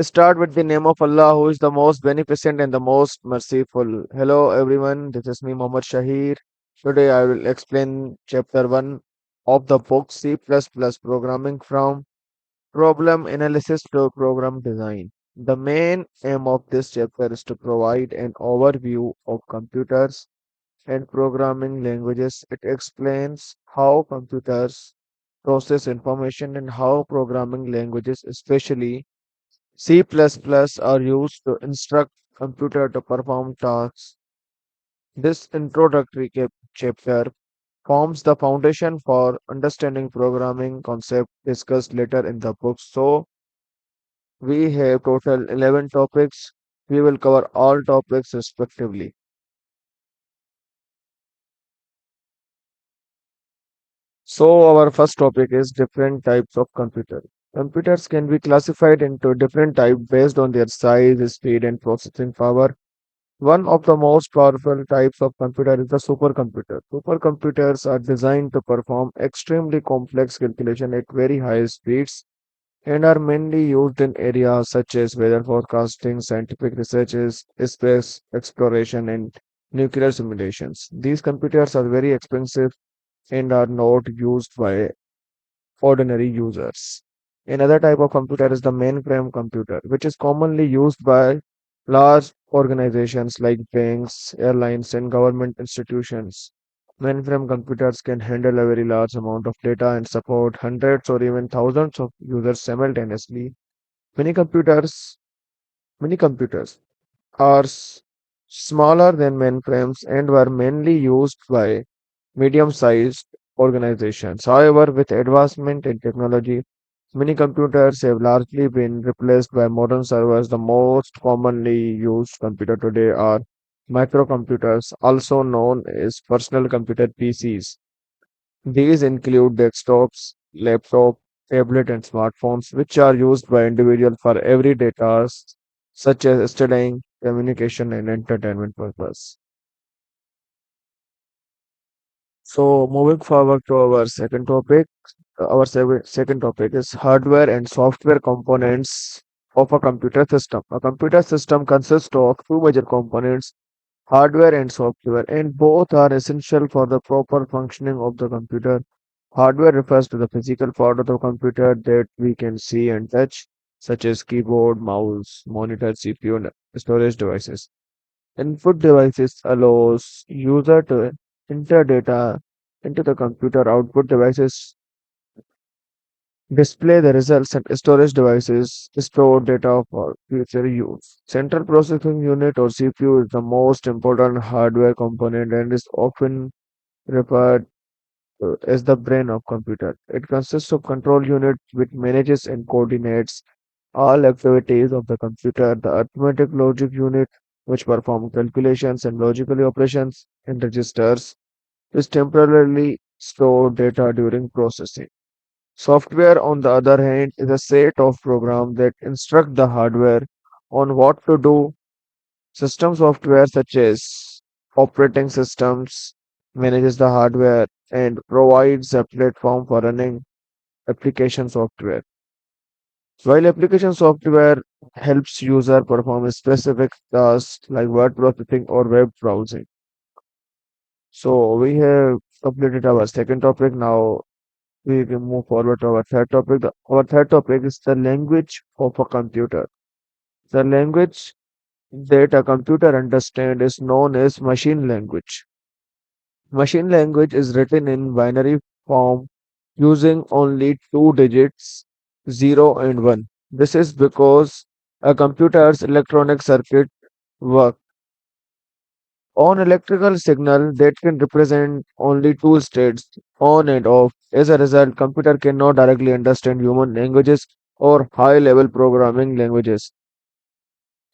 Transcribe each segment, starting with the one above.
Start with the name of Allah, who is the most beneficent and the most merciful. Hello, everyone. This is me, M.shaheer. Today, I will explain chapter 1 of the book C++ Programming from Problem Analysis to Program Design. The main aim of this chapter is to provide an overview of computers and programming languages. It explains how computers process information and how programming languages, especially C++, are used to instruct computer to perform tasks. This introductory chapter forms the foundation for understanding programming concept discussed later in the book. So we have total 11 topics. We will cover all topics respectively. So our first topic is different types of computer. Computers can be classified into different types based on their size, speed, and processing power. One of the most powerful types of computer is the supercomputer. Supercomputers are designed to perform extremely complex calculation at very high speeds and are mainly used in areas such as weather forecasting, scientific researches, space exploration, and nuclear simulations. These computers are very expensive and are not used by ordinary users. Another type of computer is the mainframe computer, which is commonly used by large organizations like banks, airlines, and government institutions. Mainframe computers can handle a very large amount of data and support hundreds or even thousands of users simultaneously. Many computers, many computers are smaller than mainframes and were mainly used by medium-sized organizations. However, with advancement in technology, many computers have largely been replaced by modern servers. The most commonly used computer today are microcomputers, also known as personal computer PCs. These include desktops, laptop, tablet, and smartphones, which are used by individuals for everyday tasks such as studying, communication, and entertainment purpose. So, moving forward to our second topic, second topic is hardware and software components of a computer system. A computer system consists of two major components, hardware and software, and both are essential for the proper functioning of the computer. Hardware refers to the physical part of the computer that we can see and touch, such as keyboard, mouse, monitor, CPU, and storage devices. Input devices allows user to enter data into the computer. Output devices display the results, and storage devices store data for future use. Central processing unit or CPU is the most important hardware component and is often referred as the brain of computer. It consists of control unit which manages and coordinates all activities of the computer, the arithmetic logic unit which perform calculations and logical operations, and registers which temporarily store data during processing. Software, on the other hand, is a set of programs that instruct the hardware on what to do. System software, such as operating systems, manages the hardware and provides a platform for running application software. While application software helps user perform specific tasks like word processing or web browsing. So we have completed our second topic. Now we can move forward to our third topic. Our third topic is the language of a computer. The language that a computer understands is known as machine language. Machine language is written in binary form using only two digits, 0 and 1. This is because a computer's electronic circuit work on electrical signal that can represent only two states, on and off. As a result, computer cannot directly understand human languages or high-level programming languages.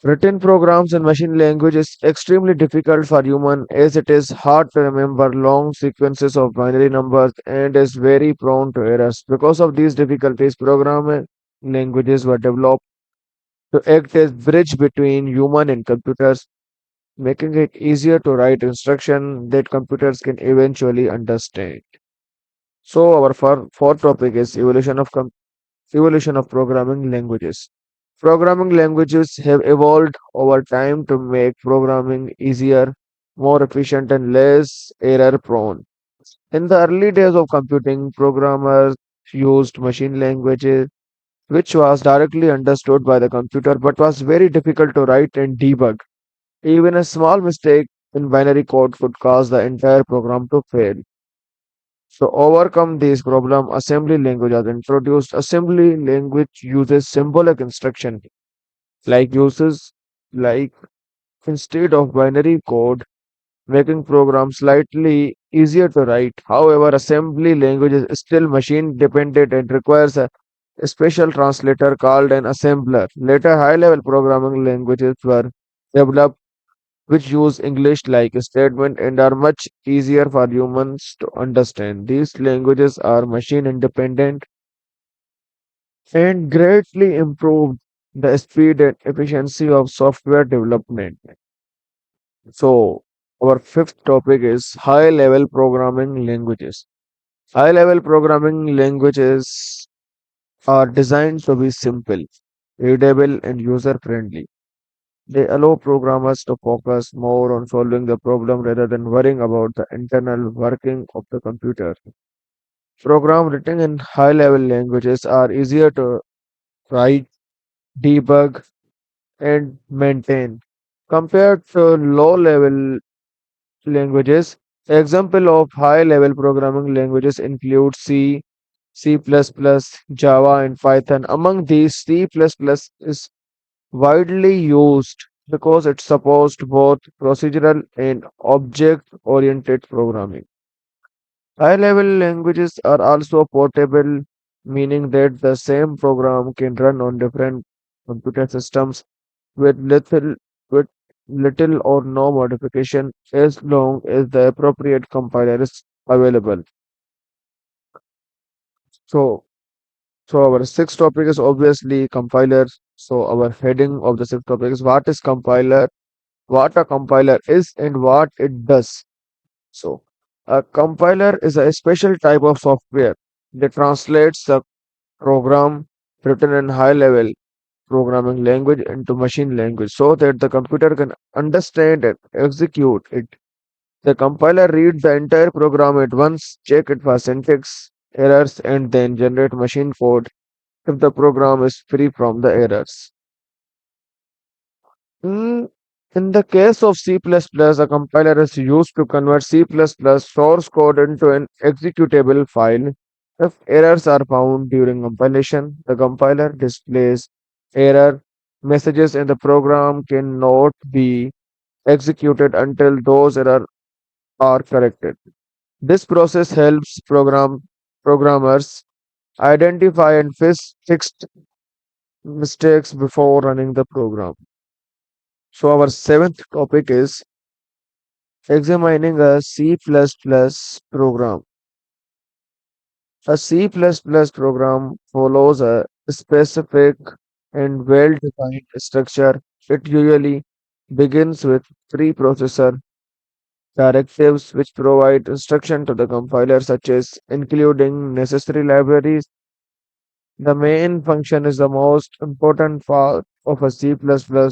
Written programs in machine language is extremely difficult for human as it is hard to remember long sequences of binary numbers and is very prone to errors. Because of these difficulties, programming languages were developed to act as bridge between human and computers, making it easier to write instruction that computers can eventually understand. So our fourth topic is evolution of programming languages. Programming languages have evolved over time to make programming easier, more efficient, and less error prone. In the early days of computing, programmers used machine languages, which was directly understood by the computer but was very difficult to write and debug. Even a small mistake in binary code could cause the entire program to fail. To overcome this problem, assembly language was introduced. Assembly language uses symbolic instruction like uses like instead of binary code, making programs slightly easier to write. However, assembly language is still machine dependent and requires a special translator called an assembler. Later, high level programming languages were developed which use English like statement and are much easier for humans to understand. These languages are machine independent and greatly improved the speed and efficiency of software development. So, our fifth topic is high level programming languages. High level programming languages are designed to be simple, readable, and user friendly. They allow programmers to focus more on solving the problem rather than worrying about the internal working of the computer. Programs written in high level languages are easier to write, debug, and maintain compared to low level languages. Example of high level programming languages include C, C++, Java, and Python. Among these, C++ is widely used because it supports both procedural and object-oriented programming. High-level languages are also portable, meaning that the same program can run on different computer systems with little or no modification as long as the appropriate compiler is available. So, so our sixth topic is obviously compiler. So our heading of the sixth topic is what is compiler, what a compiler is, and what it does. So a compiler is a special type of software that translates a program written in high level programming language into machine language so that the computer can understand and execute it. The compiler reads the entire program at once, check it for syntax errors, and then generate machine code if the program is free from the errors. Mm, In the case of C++, a compiler is used to convert C++ source code into an executable file. If errors are found during compilation, the compiler displays error messages and the program cannot be executed until those errors are corrected. This process helps programmers identify and fix mistakes before running the program. So our seventh topic is examining a C++ program. A C++ program follows a specific and well-defined structure. It usually begins with preprocessor directives which provide instruction to the compiler such as including necessary libraries. The main function is the most important part of a C++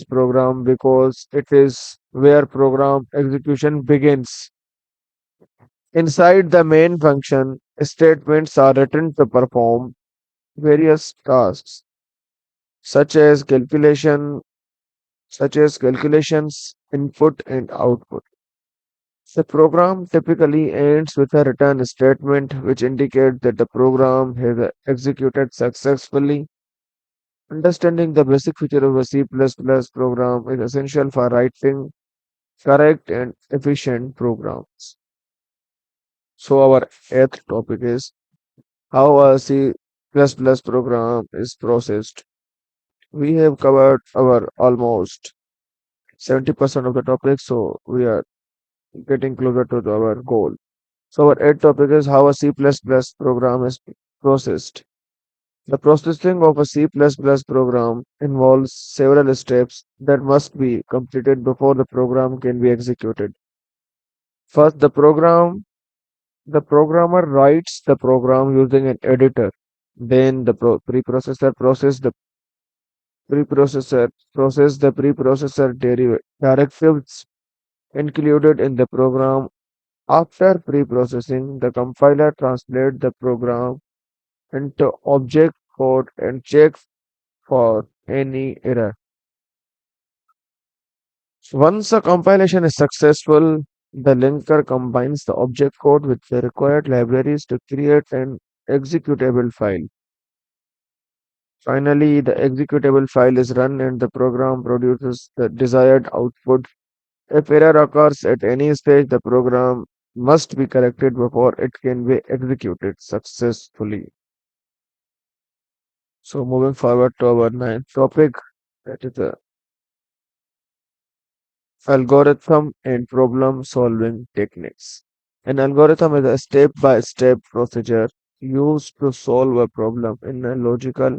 program because it is where program execution begins. Inside the main function, statements are written to perform various tasks, such as calculations, input and output. The program typically ends with a return statement which indicates that the program has executed successfully. Understanding the basic feature of a C++ program is essential for writing correct and efficient programs. So our eighth topic is how a C++ program is processed. We have covered our almost 70% of the topic, so we are getting closer to our goal. So our eighth topic is how a C++ program is processed. The processing of a C++ program involves several steps that must be completed before the program can be executed. First, the programmer writes the program using an editor. Then the preprocessor processes preprocessor process the preprocessor directives included in the program. After preprocessing, the compiler translates the program into object code and checks for any error. Once a compilation is successful, the linker combines the object code with the required libraries to create an executable file. Finally, the executable file is run and the program produces the desired output. If error occurs at any stage, the program must be corrected before it can be executed successfully. So, moving forward to our ninth topic, that is the algorithm and problem solving techniques. An algorithm is a step by step procedure used to solve a problem in a logical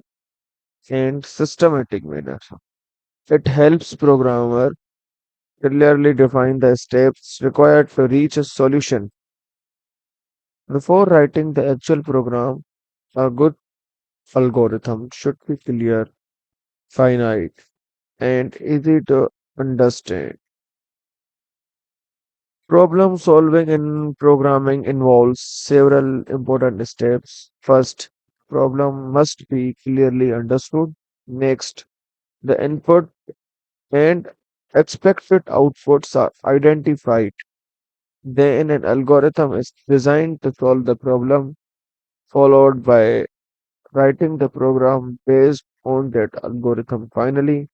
and systematic manner. It helps programmer clearly define the steps required to reach a solution. Before writing the actual program, a good algorithm should be clear, finite, and easy to understand. Problem solving in programming involves several important steps. First, problem must be clearly understood. Next, the input and expected outputs are identified. Then an algorithm is designed to solve the problem, followed by writing the program based on that algorithm. Finally,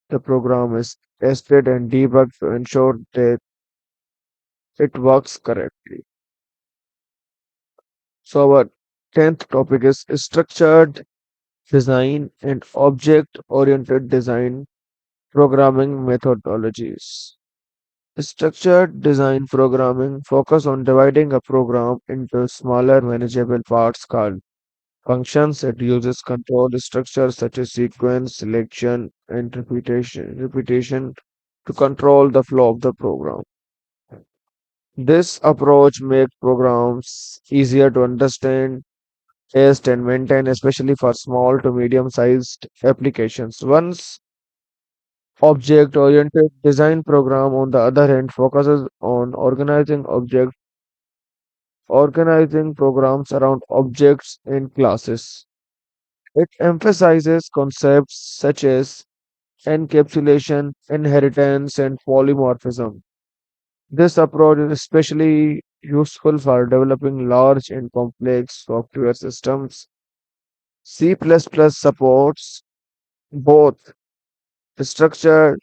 the program is tested and debugged to ensure that it works correctly. So our 10th topic is structured design and object-oriented design programming methodologies. Structured design programming focus on dividing a program into smaller manageable parts called functions. It uses control structures such as sequence, selection, and repetition to control the flow of the program. This approach makes programs easier to understand, test, and maintain, especially for small to medium-sized applications. Once object-oriented design program, on the other hand, focuses on organizing programs around objects and classes. It emphasizes concepts such as encapsulation, inheritance, and polymorphism. This approach is especially useful for developing large and complex software systems. C++ supports both structured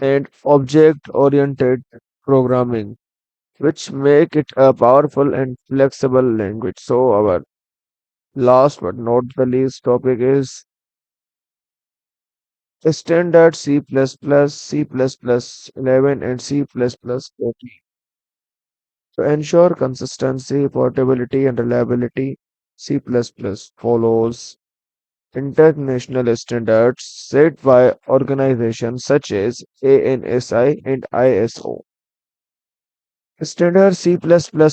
and object-oriented programming, which make it a powerful and flexible language. So our last but not the least topic is standard C++, C++11, and C++14. To ensure consistency, portability, and reliability, C++ follows international standards set by organizations such as ANSI and ISO. Standard C++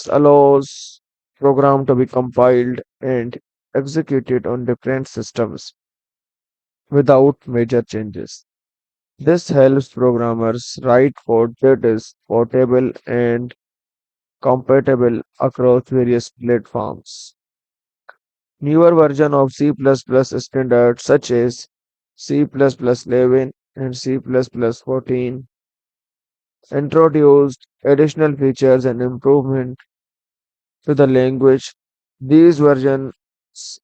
allows program to be compiled and executed on different systems without major changes. This helps programmers write code that is portable and compatible across various platforms. Newer version of C++ standards such as C++11 and C++14 introduced additional features and improvement to the language. These versions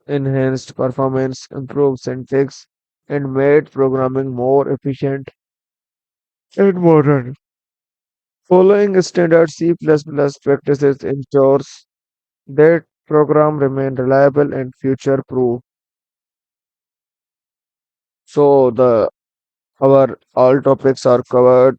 enhanced performance, improved syntax, and made programming more efficient and modern. Following standard C++ practices ensures that program remain reliable and future proof. So the our all topics are covered